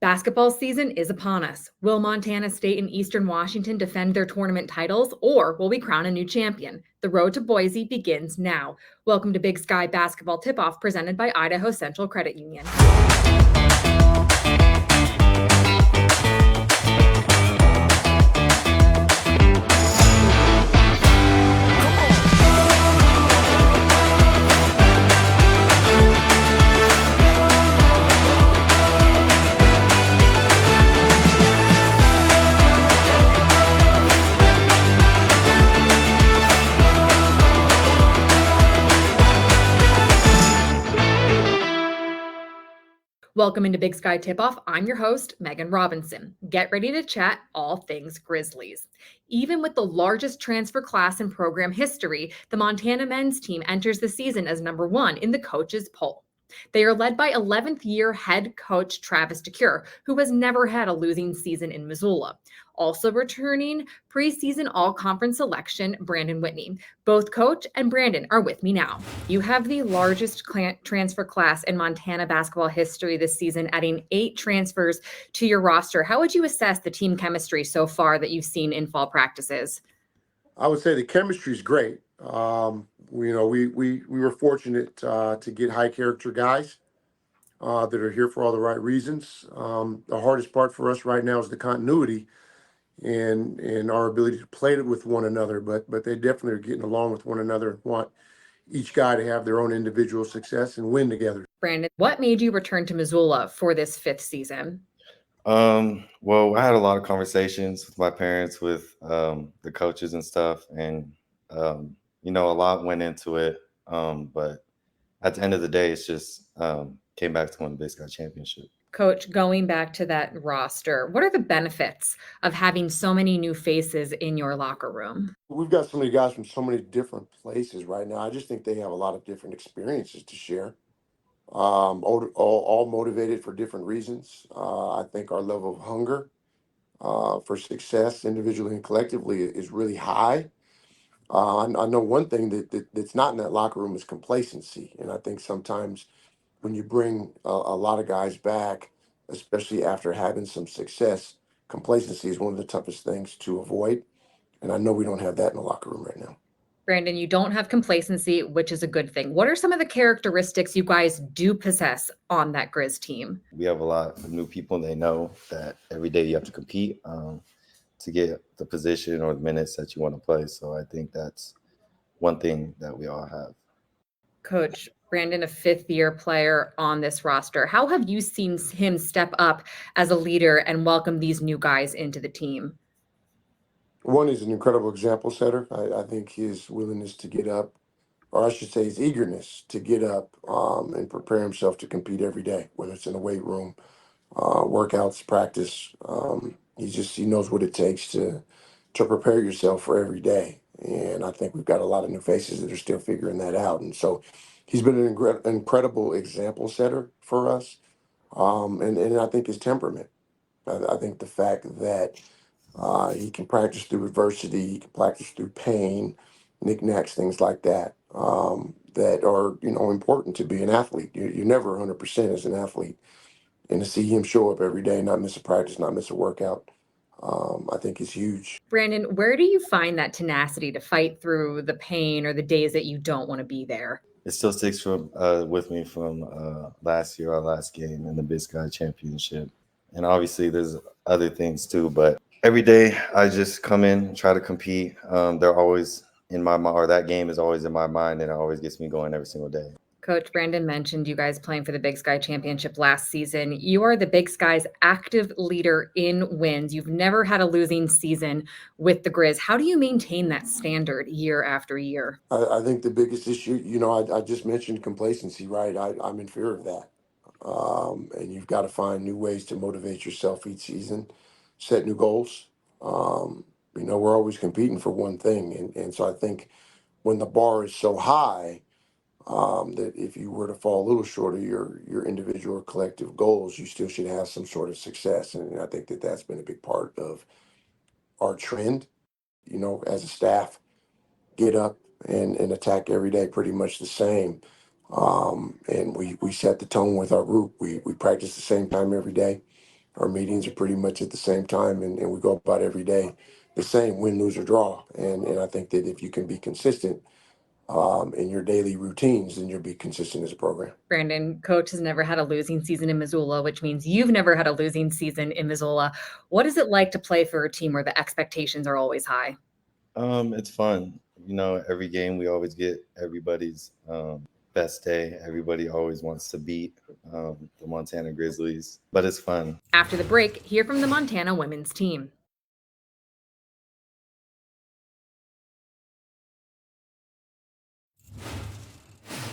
Basketball season is upon us. Will Montana State and Eastern Washington defend their tournament titles, or will we crown a new champion? The road to Boise begins now. Welcome to Big Sky Basketball Tip-Off presented by Idaho Central Credit Union. Welcome into Big Sky Tip-Off. I'm your host, Megan Robinson. Get ready to chat all things Grizzlies. Even with the largest transfer class in program history, the Montana men's team enters the season as number one in the coaches' poll. They are led by 11th year head coach Travis DeCuire, who has never had a losing season in Missoula. Also returning preseason all-conference selection, Brandon Whitney. Both coach and Brandon are with me now. You have the largest transfer class in Montana basketball history this season, adding 8 transfers to your roster. How would you assess the team chemistry so far that you've seen in fall practices? I would say the chemistry is great. We were fortunate to get high character guys that are here for all the right reasons. The hardest part for us right now is the continuity and our ability to play with one another. But they definitely are getting along with one another and want each guy to have their own individual success and win together. Brandon, what made you return to Missoula for this 5th season? Well, I had a lot of conversations with my parents, with the coaches and stuff, and a lot went into it. But at the end of the day, it's just came back to win the Big Sky Championship. Coach, going back to that roster, what are the benefits of having so many new faces in your locker room? We've got so many guys from so many different places right now. I just think they have a lot of different experiences to share. All motivated for different reasons. I think our level of hunger for success individually and collectively is really high. I know one thing that's not in that locker room is complacency. And I think sometimes when you bring a lot of guys back, especially after having some success, complacency is one of the toughest things to avoid. And I know we don't have that in the locker room right now. Brandon, you don't have complacency, which is a good thing. What are some of the characteristics you guys do possess on that Grizz team? We have a lot of new people, and they know that every day you have to compete to get the position or the minutes that you want to play. So I think that's one thing that we all have. Coach, Brandon, a 5th year player on this roster. How have you seen him step up as a leader and welcome these new guys into the team? One is an incredible example setter. I think his willingness to get up, or I should say his eagerness to get up and prepare himself to compete every day, whether it's in the weight room, workouts, practice. He knows what it takes to prepare yourself for every day. And I think we've got a lot of new faces that are still figuring that out. And so he's been an incredible example setter for us. And I think his temperament. I think the fact that he can practice through adversity, he can practice through pain, knickknacks, things like that, that are, important to be an athlete. You're never 100% as an athlete. And to see him show up every day, not miss a practice, not miss a workout, I think is huge. Brandon, where do you find that tenacity to fight through the pain or the days that you don't want to be there? It still sticks with me from last year, our last game in the Big Sky Championship. And obviously there's other things too, but every day I just come in, try to compete. They're always in my mind, or that game is always in my mind, and it always gets me going every single day. Coach, Brandon mentioned you guys playing for the Big Sky Championship last season. You are the Big Sky's active leader in wins. You've never had a losing season with the Grizz. How do you maintain that standard year after year? I think the biggest issue, I just mentioned complacency, right? I'm in fear of that. And you've got to find new ways to motivate yourself each season, set new goals. We're always competing for one thing. And so I think when the bar is so high, that if you were to fall a little short of your individual or collective goals, you still should have some sort of success. And I think that's been a big part of our trend, as a staff, get up and attack every day pretty much the same. And we set the tone with our group. We practice the same time every day. Our meetings are pretty much at the same time, and we go about every day the same, win, lose, or draw. And I think that if you can be consistent in your daily routines, then you'll be consistent as a program. Brandon, coach has never had a losing season in Missoula, which means you've never had a losing season in Missoula. What is it like to play for a team where the expectations are always high? It's fun. Every game we always get everybody's best day. Everybody always wants to beat the Montana Grizzlies, but it's fun. After the break, hear from the Montana women's team.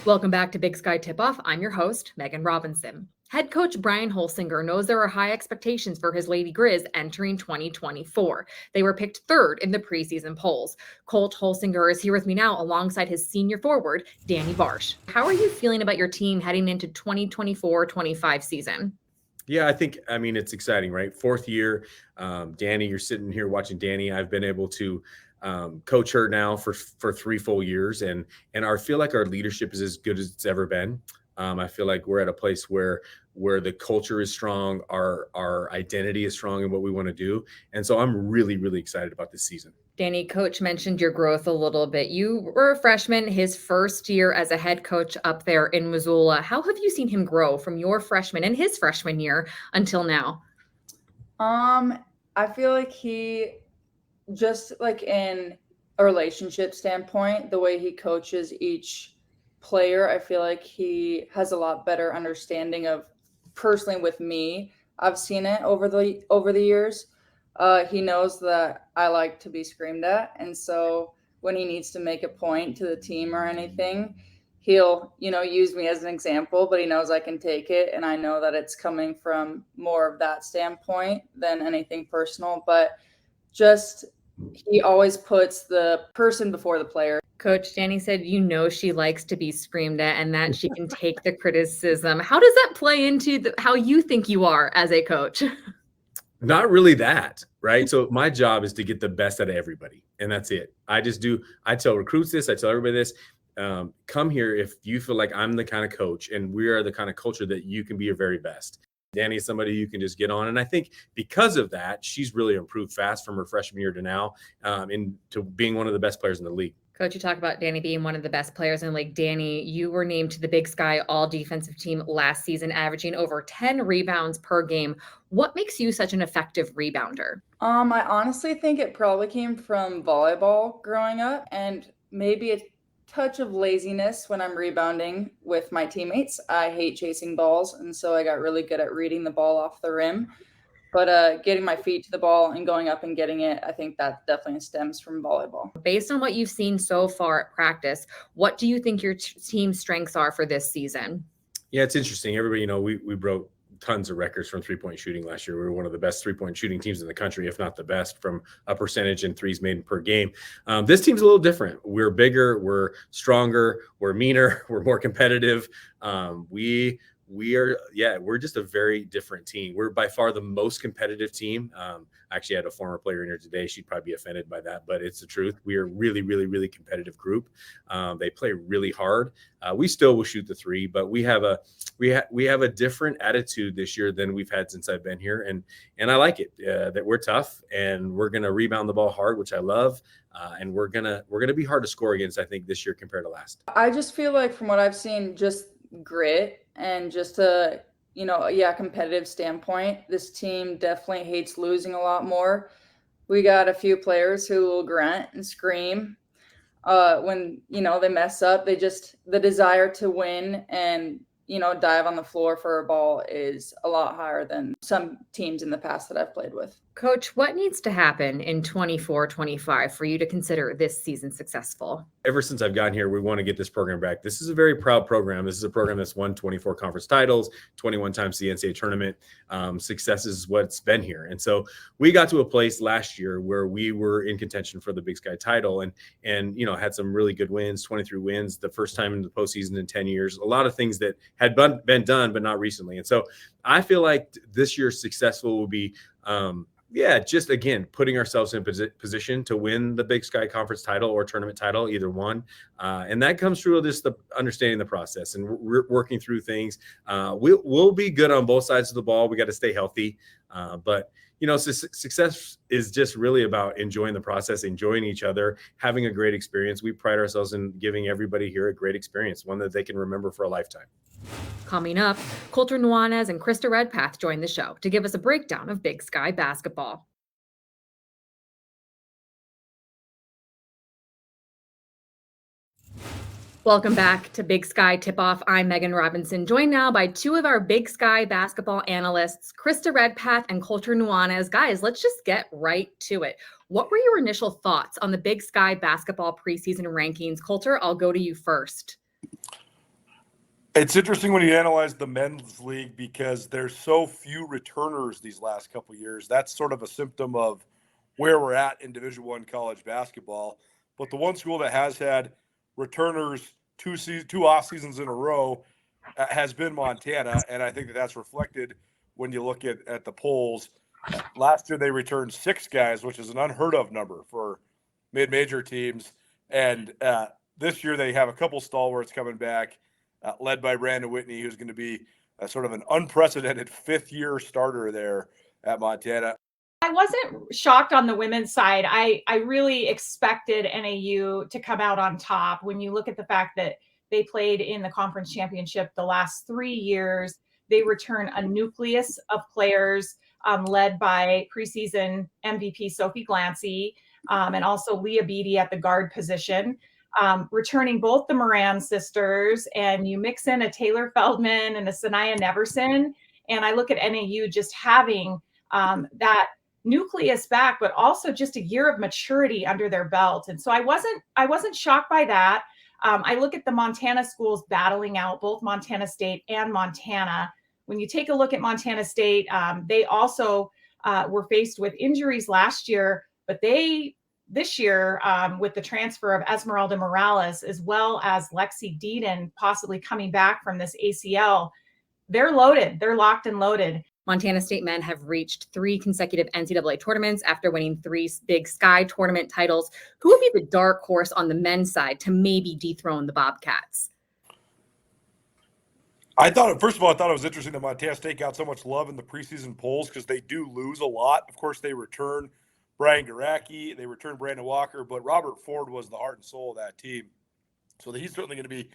Welcome back to Big Sky Tip-Off. I'm your host, Megan Robinson. Head coach Brian Holsinger knows there are high expectations for his Lady Grizz entering 2024. They were picked third in the preseason polls. Coach Holsinger is here with me now alongside his senior forward, Danny Barsh. How are you feeling about your team heading into 2024-25 season? Yeah, I mean, it's exciting, right? Fourth year. Danny, you're sitting here watching Danny. I've been able to coach her now for 3 full years, and I feel like our leadership is as good as it's ever been. I feel like we're at a place where the culture is strong, our identity is strong in what we want to do, and so I'm really, really excited about this season. Danny, coach mentioned your growth a little bit. You were a freshman, his first year as a head coach up there in Missoula. How have you seen him grow from your freshman and his freshman year until now? I feel like he, just like in a relationship standpoint, the way he coaches each player, I feel like he has a lot better understanding of, personally with me, I've seen it over the years. He knows that I like to be screamed at, and so when he needs to make a point to the team or anything, he'll use me as an example, but he knows I can take it, and I know that it's coming from more of that standpoint than anything personal. But just, he always puts the person before the player. Coach, Danny said she likes to be screamed at and that she can take the criticism. How does that play into how you think you are as a coach? Not really that, right? So my job is to get the best out of everybody, and that's it. I tell recruits this, I tell everybody this. Come here if you feel like I'm the kind of coach and we are the kind of culture that you can be your very best. Danny is somebody you can just get on. And I think because of that, she's really improved fast from her freshman year to now, into being one of the best players in the league. Coach, you talk about Danny being one of the best players in the league. Danny, you were named to the Big Sky All-Defensive Team last season, averaging over 10 rebounds per game. What makes you such an effective rebounder? I honestly think it probably came from volleyball growing up, and maybe a touch of laziness when I'm rebounding with my teammates. I hate chasing balls, and so I got really good at reading the ball off the rim. But getting my feet to the ball and going up and getting it, I think that definitely stems from volleyball. Based on what you've seen so far at practice, what do you think your team's strengths are for this season? Yeah, it's interesting. Everybody, we broke tons of records from three-point shooting last year. We were one of the best three-point shooting teams in the country, if not the best, from a percentage in threes made per game. This team's a little different. We're bigger, we're stronger, we're meaner, we're more competitive. We're just a very different team. We're by far the most competitive team. I actually had a former player in here today. She'd probably be offended by that, but it's the truth. We are really, really, really competitive group. They play really hard. We still will shoot the three, but we have a different attitude this year than we've had since I've been here, and I like it. That we're tough and we're gonna rebound the ball hard, which I love, and we're gonna be hard to score against, I think, this year compared to last. I just feel like from what I've seen, just grit and just a competitive standpoint, this team definitely hates losing a lot more. We got a few players who will grunt and scream when they mess up. The desire to win and dive on the floor for a ball is a lot higher than some teams in the past that I've played with. Coach, what needs to happen in 24-25 for you to consider this season successful? Ever since I've gotten here, we want to get this program back. This is a very proud program. This is a program that's won 24 conference titles, 21 times the NCAA tournament. Success is what's been here. And so we got to a place last year where we were in contention for the Big Sky title and had some really good wins, 23 wins, the first time in the postseason in 10 years, a lot of things that had been done, but not recently. And so I feel like this year's successful will be Yeah, just again, putting ourselves in position to win the Big Sky Conference title or tournament title, either one. And that comes through just the understanding the process and working through things. We'll be good on both sides of the ball. We got to stay healthy. But, success is just really about enjoying the process, enjoying each other, having a great experience. We pride ourselves in giving everybody here a great experience, one that they can remember for a lifetime. Coming up, Coulter Nuanez and Krista Redpath join the show to give us a breakdown of Big Sky basketball. Welcome back to Big Sky Tip-Off. I'm Megan Robinson, joined now by two of our Big Sky basketball analysts, Krista Redpath and Coulter Nuanez. Guys, let's just get right to it. What were your initial thoughts on the Big Sky basketball preseason rankings? Coulter, I'll go to you first. It's interesting when you analyze the men's league because there's so few returners these last couple of years. That's sort of a symptom of where we're at in Division I college basketball. But the one school that has had returners two off seasons in a row has been Montana, and I think that that's reflected when you look at the polls. Last year they returned 6 guys, which is an unheard of number for mid-major teams, and this year they have a couple stalwarts coming back, led by Brandon Whitney, who's going to be sort of an unprecedented 5th-year starter there at Montana. I wasn't shocked on the women's side. I really expected NAU to come out on top when you look at the fact that they played in the conference championship the last 3 years. They return a nucleus of players led by preseason MVP Sophie Glancy and also Leah Beatty at the guard position. Returning both the Moran sisters, and you mix in a Taylor Feldman and a Sanaya Neverson. And I look at NAU just having that nucleus back, but also just a year of maturity under their belt. And so I wasn't shocked by that. I look at the Montana schools battling out, both Montana State and Montana. When you take a look at Montana State, they also were faced with injuries last year, but this year, with the transfer of Esmeralda Morales, as well as Lexi Deaton possibly coming back from this ACL, they're loaded. They're locked and loaded. Montana State men have reached 3 consecutive NCAA tournaments after winning 3 Big Sky tournament titles. Who would be the dark horse on the men's side to maybe dethrone the Bobcats? First of all, I thought it was interesting that Montana State got so much love in the preseason polls because they do lose a lot. Of course, they return Brian Garacki, they returned Brandon Walker, but Robert Ford was the heart and soul of that team. So he's certainly going to be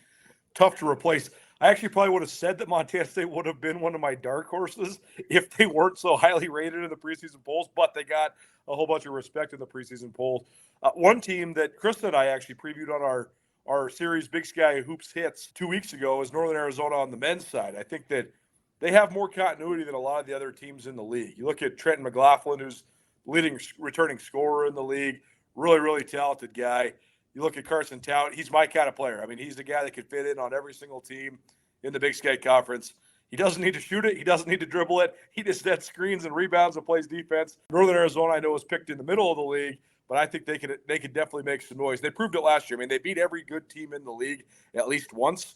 tough to replace. I actually probably would have said that Montana State would have been one of my dark horses if they weren't so highly rated in the preseason polls, but they got a whole bunch of respect in the preseason polls. One team that Krista and I actually previewed on our series Big Sky Hoops Hits 2 weeks ago is Northern Arizona on the men's side. I think that they have more continuity than a lot of the other teams in the league. You look at Trenton McLaughlin, who's leading returning scorer in the league, really, really talented guy. You look at Carson Tout, he's my kind of player. I mean, he's the guy that could fit in on every single team in the Big Sky Conference. He doesn't need to shoot it. He doesn't need to dribble it. He just sets screens and rebounds and plays defense. Northern Arizona, I know, was picked in the middle of the league, but I think they could definitely make some noise. They proved it last year. I mean, they beat every good team in the league at least once.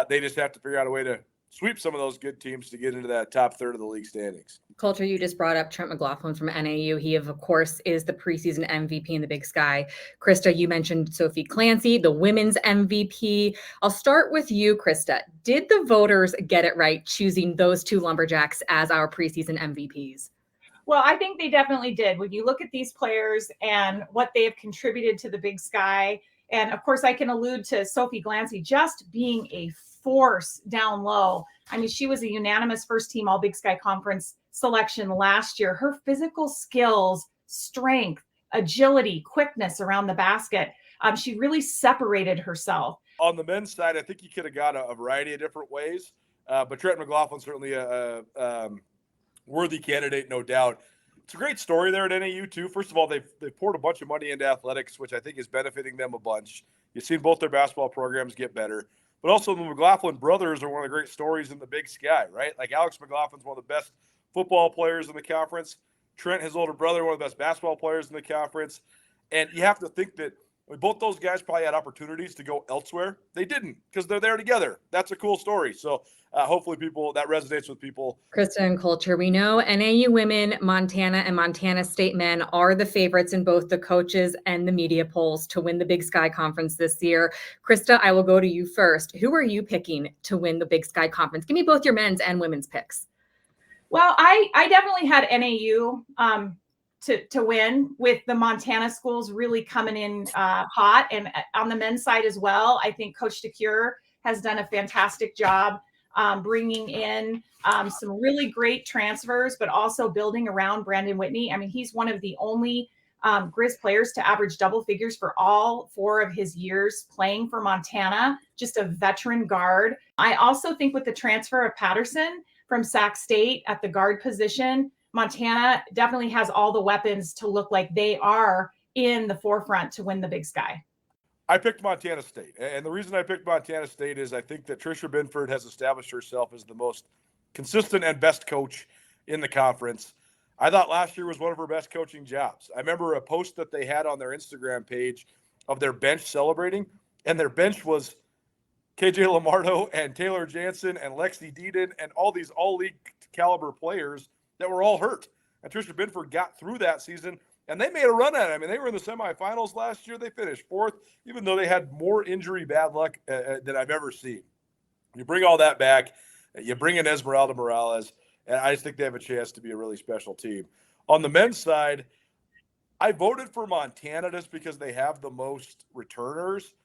They just have to figure out a way to sweep some of those good teams to get into that top third of the league standings. Coulter, you just brought up Trent McLaughlin from NAU. He, of course, is the preseason MVP in the Big Sky. Krista, you mentioned Sophie Clancy, the women's MVP. I'll start with you, Krista. Did the voters get it right choosing those 2 Lumberjacks as our preseason MVPs? Well, I think they definitely did. When you look at these players and what they have contributed to the Big Sky, and of course I can allude to Sophie Glancy just being a force down low. I mean, she was a unanimous first team All Big Sky Conference selection last year. Her physical skills, strength, agility, quickness around the basket, she really separated herself. On the men's side, I think you could have got a variety of different ways, but Trent McLaughlin certainly a worthy candidate, no doubt. It's a great story there at NAU too. First of all, they've poured a bunch of money into athletics, which I think is benefiting them a bunch. You've seen both their basketball programs get better. But also the McLaughlin brothers are one of the great stories in the Big Sky, right? Like Alex McLaughlin's one of the best football players in the conference. Trent, his older brother, one of the best basketball players in the conference. And you have to think that Both those guys probably had opportunities to go elsewhere. They didn't because they're there together. That's a cool story. So hopefully that resonates with people. Krista and Culture, we know NAU women, Montana, and Montana State men are the favorites in both the coaches and the media polls to win the Big Sky Conference this year. Krista, I will go to you first. Who are you picking to win the Big Sky Conference? Give me both your men's and women's picks. Well, I definitely had NAU to win, with the Montana schools really coming in hot. And on the men's side as well, I think Coach DeCure has done a fantastic job bringing in some really great transfers, but also building around Brandon Whitney. I mean, he's one of the only Grizz players to average double figures for all 4 of his years playing for Montana, just a veteran guard. I also think with the transfer of Patterson from Sac State at the guard position, Montana definitely has all the weapons to look like they are in the forefront to win the Big Sky. I picked Montana State. And the reason I picked Montana State is I think that Tricia Binford has established herself as the most consistent and best coach in the conference. I thought last year was one of her best coaching jobs. I remember a post that they had on their Instagram page of their bench celebrating, and their bench was KJ Lamardo and Taylor Jansen and Lexi Deedon and all these all-league caliber players that were all hurt. And Tricia Binford got through that season, and they made a run at it. I mean, they were in the semifinals last year. They finished 4th, even though they had more injury bad luck than I've ever seen. You bring all that back, you bring in Esmeralda Morales, and I just think they have a chance to be a really special team. On the men's side, I voted for Montana just because they have the most returners,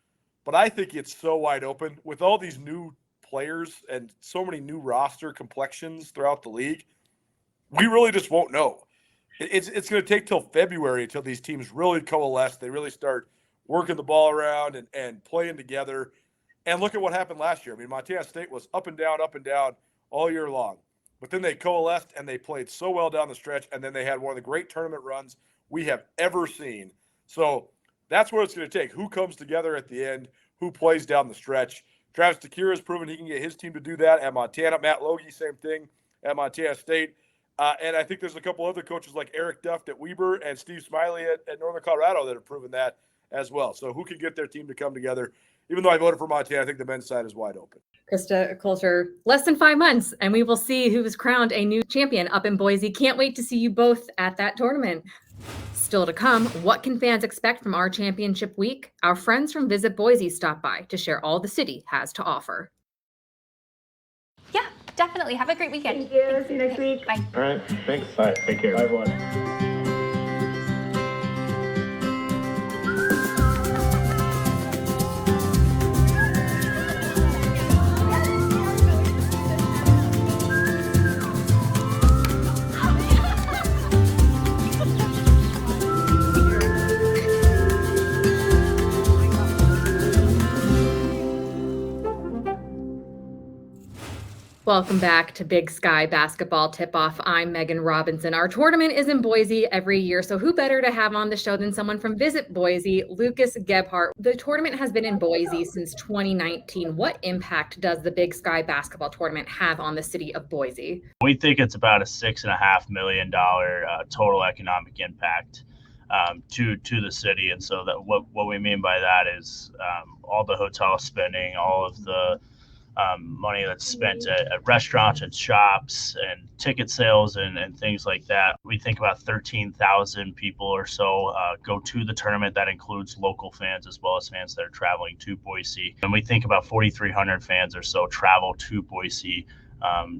but I think it's so wide open with all these new players and so many new roster complexions throughout the league. We really just won't know. It's going to take till February until these teams really coalesce. They really start working the ball around and playing together. And look at what happened last year. I mean, Montana State was up and down all year long. But then they coalesced and they played so well down the stretch. And then they had one of the great tournament runs we have ever seen. So that's what it's going to take. Who comes together at the end? Who plays down the stretch? Travis DeCure has proven he can get his team to do that at Montana. Matt Logie, same thing at Montana State. And I think there's a couple other coaches like Eric Duft at Weber and Steve Smiley at Northern Colorado that have proven that as well. So who can get their team to come together? Even though I voted for Montana, I think the men's side is wide open. Krista Coulter, less than 5 months, and we will see who is crowned a new champion up in Boise. Can't wait to see you both at that tournament. Still to come, what can fans expect from our championship week? Our friends from Visit Boise stop by to share all the city has to offer. Yeah, definitely. Have a great weekend. Thank you. See you next week. Bye. All right. Thanks. All right. Take care. Bye, everyone. Welcome back to Big Sky Basketball Tip-Off. I'm Megan Robinson. Our tournament is in Boise every year, so who better to have on the show than someone from Visit Boise, Lucas Gebhardt. The tournament has been in Boise since 2019. What impact does the Big Sky Basketball Tournament have on the city of Boise? We think it's about a $6.5 million total economic impact to the city. And so that what we mean by that is all the hotel spending, all of the money that's spent at restaurants and shops and ticket sales and things like that. We think about 13,000 people or so go to the tournament. That includes local fans as well as fans that are traveling to Boise. And we think about 4,300 fans or so travel to Boise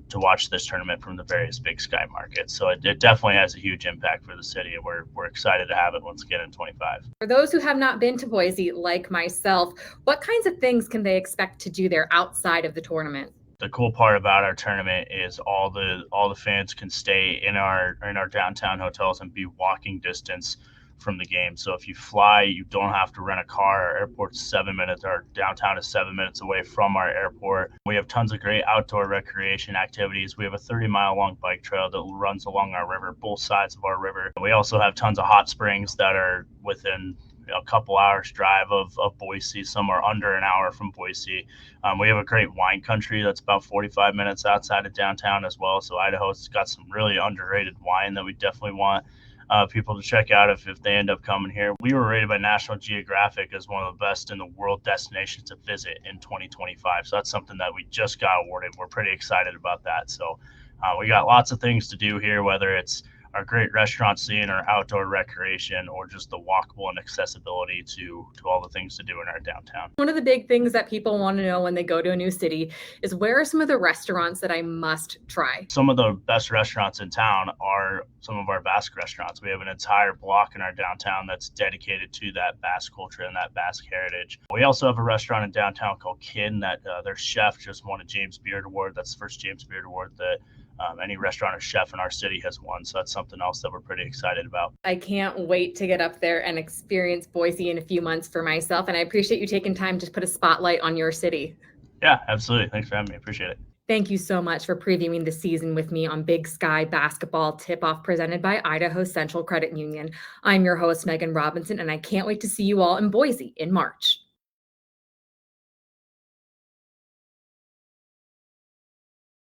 to watch this tournament from the various Big Sky markets. So it definitely has a huge impact for the city, and we're excited to have it once again in 25. For those who have not been to Boise, like myself, what kinds of things can they expect to do there outside of the tournament? The cool part about our tournament is all the fans can stay in our downtown hotels and be walking distance from the game. So if you fly, you don't have to rent a car. Our airport's 7 minutes. Our downtown is 7 minutes away from our airport. We have tons of great outdoor recreation activities. We have a 30-mile long bike trail that runs along our river, both sides of our river. We also have tons of hot springs that are within a couple hours drive of Boise. Some are under an hour from Boise. We have a great wine country that's about 45 minutes outside of downtown as well. So Idaho's got some really underrated wine that we definitely want people to check out if they end up coming here. We were rated by National Geographic as one of the best in the world destinations to visit in 2025. So that's something that we just got awarded. We're pretty excited about that. So we got lots of things to do here, whether it's our great restaurant scene or outdoor recreation or just the walkable and accessibility to all the things to do in our downtown. One of the big things that people want to know when they go to a new city is, where are some of the restaurants that I must try? Some of the best restaurants in town are some of our Basque restaurants. We have an entire block in our downtown that's dedicated to that Basque culture and that Basque heritage. We also have a restaurant in downtown called Kin that their chef just won a James Beard Award. That's the first James Beard Award that any restaurant or chef in our city has won. So that's something else that we're pretty excited about. I can't wait to get up there and experience Boise in a few months for myself. And I appreciate you taking time to put a spotlight on your city. Yeah, absolutely. Thanks for having me. Appreciate it. Thank you so much for previewing the season with me on Big Sky Basketball Tip-Off presented by Idaho Central Credit Union. I'm your host, Megan Robinson, and I can't wait to see you all in Boise in March.